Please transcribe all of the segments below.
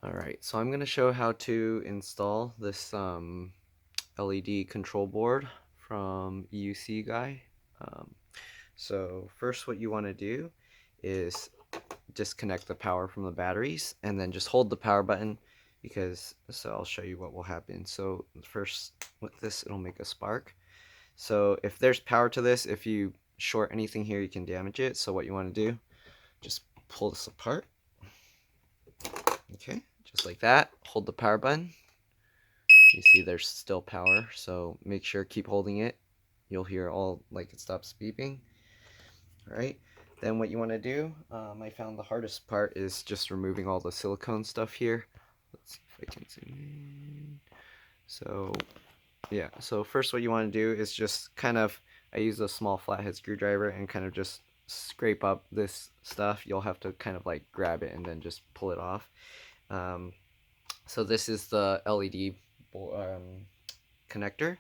Alright, so I'm going to show how to install this LED control board from Eucguy. Um, so first what you want to do is disconnect the power from the batteries and then just hold the power button so I'll show you what will happen. So first with this it'll make a spark. So if there's power to this, if you short anything here you can damage it. So what you want to do, just pull this apart. Okay, just like that. Hold the power button. You see there's still power, so make sure keep holding it. You'll hear all like it stops beeping. Alright, then what you want to do, I found the hardest part is just removing all the silicone stuff here. Let's see if I can zoom in. So yeah, so first what you want to do is just kind of, I use a small flathead screwdriver and kind of just scrape up this stuff. You'll have to kind of like grab it and then just pull it off. So this is the LED connector.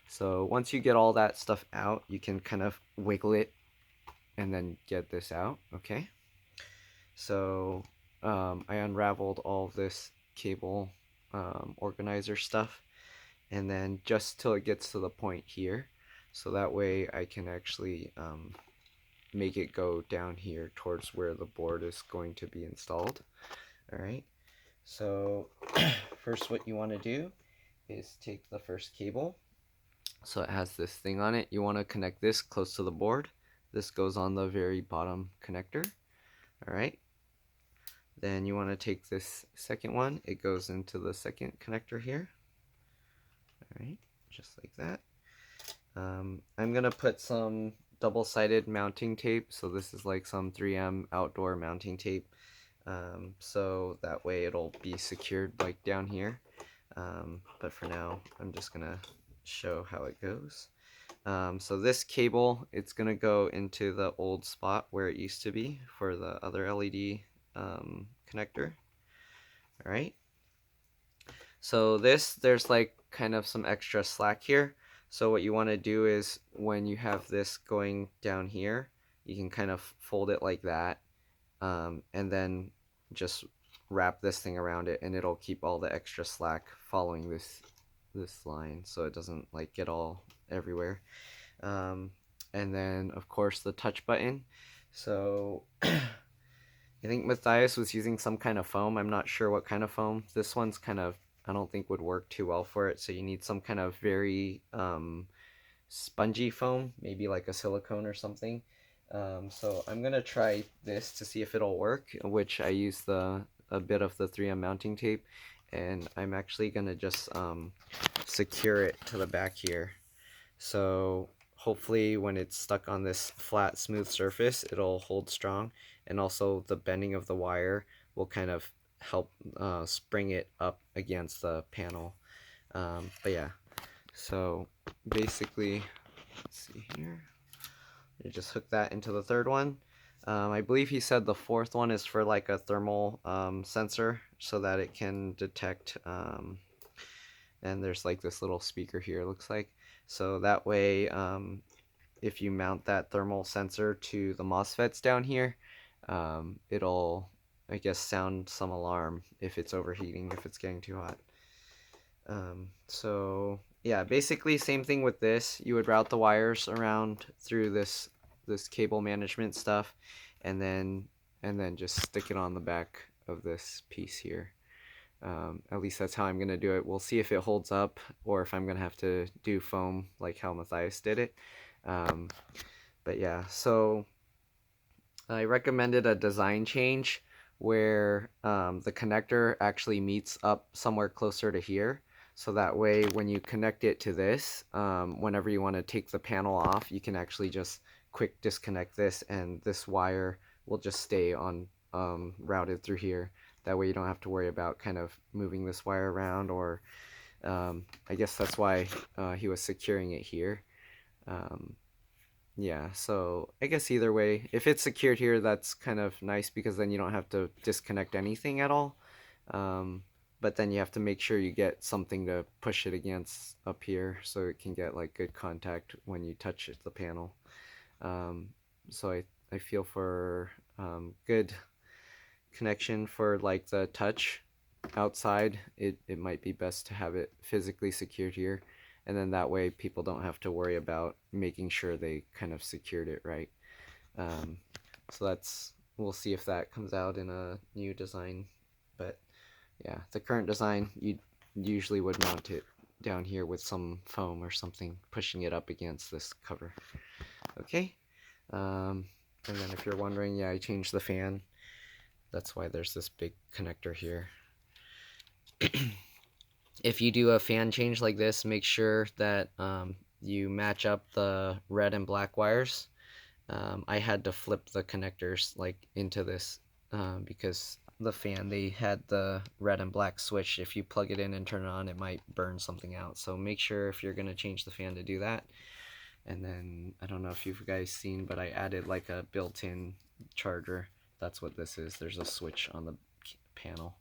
So once you get all that stuff out, you can kind of wiggle it and then get this out. Okay, so I unraveled all of this cable organizer stuff, and then just till it gets to the point here, so that way I can actually make it go down here towards where the board is going to be installed. Alright, so first what you want to do is take the first cable. So it has this thing on it. You want to connect this close to the board. This goes on the very bottom connector. Alright. Then you want to take this second one. It goes into the second connector here. Alright, just like that. I'm going to put some double-sided mounting tape. So this is like some 3M outdoor mounting tape. So that way it'll be secured like down here. But for now, I'm just going to show how it goes. So this cable, it's going to go into the old spot where it used to be for the other LED connector. Alright. So there's like kind of some extra slack here. So what you want to do is when you have this going down here, you can kind of fold it like that, and then just wrap this thing around it, and it'll keep all the extra slack following this line, so it doesn't like get all everywhere. And then of course the touch button. So I think Matthias was using some kind of foam. I'm not sure what kind of foam. This one's kind of, I don't think would work too well for it, so you need some kind of very spongy foam, maybe like a silicone or something. So I'm gonna try this to see if it'll work, which I use a bit of the 3M mounting tape, and I'm actually gonna just secure it to the back here. So hopefully when it's stuck on this flat smooth surface, it'll hold strong, and also the bending of the wire will kind of help spring it up against the panel. But yeah, so basically, let's see here, you just hook that into the third one. I believe he said the fourth one is for like a thermal sensor, so that it can detect, and there's like this little speaker here, it looks like. So that way, if you mount that thermal sensor to the MOSFETs down here, it'll, I guess, sound some alarm if it's overheating, if it's getting too hot. So yeah, basically same thing with this. You would route the wires around through this cable management stuff, and then just stick it on the back of this piece here. At least that's how I'm gonna do it. We'll see if it holds up, or if I'm gonna have to do foam like how Matthias did it. But yeah, so I recommended a design change where the connector actually meets up somewhere closer to here. So that way when you connect it to this, whenever you want to take the panel off, you can actually just quick disconnect this, and this wire will just stay on routed through here. That way you don't have to worry about kind of moving this wire around, or I guess that's why he was securing it here. Yeah, so I guess either way, if it's secured here, that's kind of nice because then you don't have to disconnect anything at all. But then you have to make sure you get something to push it against up here so it can get like good contact when you touch the panel. So I feel for good connection for like the touch outside, it might be best to have it physically secured here, and then that way people don't have to worry about making sure they kind of secured it right. So we'll see if that comes out in a new design. But yeah, the current design, you usually would mount it down here with some foam or something, pushing it up against this cover. Okay, and then if you're wondering, yeah, I changed the fan. That's why there's this big connector here. If you do a fan change like this, make sure that you match up the red and black wires. I had to flip the connectors like into this because the fan, they had the red and black switch. If you plug it in and turn it on, it might burn something out. So make sure if you're going to change the fan to do that. And then I don't know if you've guys seen, but I added like a built-in charger. That's what this is. There's a switch on the panel.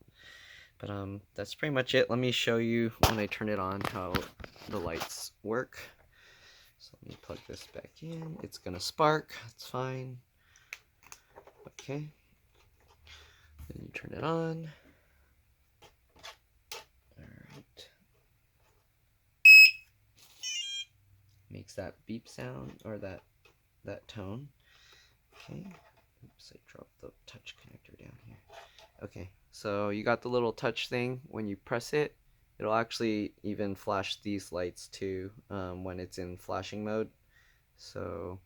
But that's pretty much it. Let me show you when I turn it on how the lights work. So let me plug this back in. It's gonna spark. It's fine. Okay. Then you turn it on. Alright. Makes that beep sound, or that tone. Okay. Oops, I dropped the touch connector down here. Okay, so you got the little touch thing. When you press it, it'll actually even flash these lights too when it's in flashing mode. So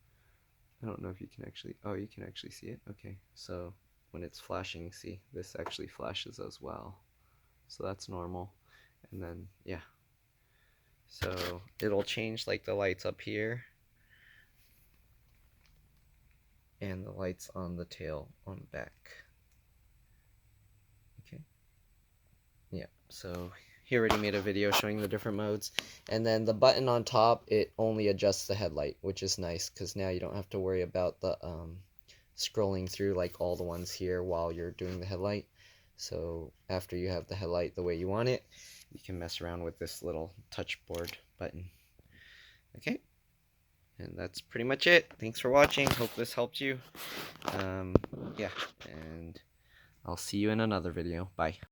I don't know if you can actually, oh, you can actually see it. Okay, so when it's flashing, see, this actually flashes as well. So that's normal. And then, yeah. So it'll change like the lights up here and the lights on the tail on the back. Okay. Yeah, so he already made a video showing the different modes. And then the button on top, it only adjusts the headlight, which is nice because now you don't have to worry about the scrolling through like all the ones here while you're doing the headlight. So after you have the headlight the way you want it, you can mess around with this little touch board button. Okay, and that's pretty much it. Thanks for watching. Hope this helped you. Yeah, and I'll see you in another video. Bye.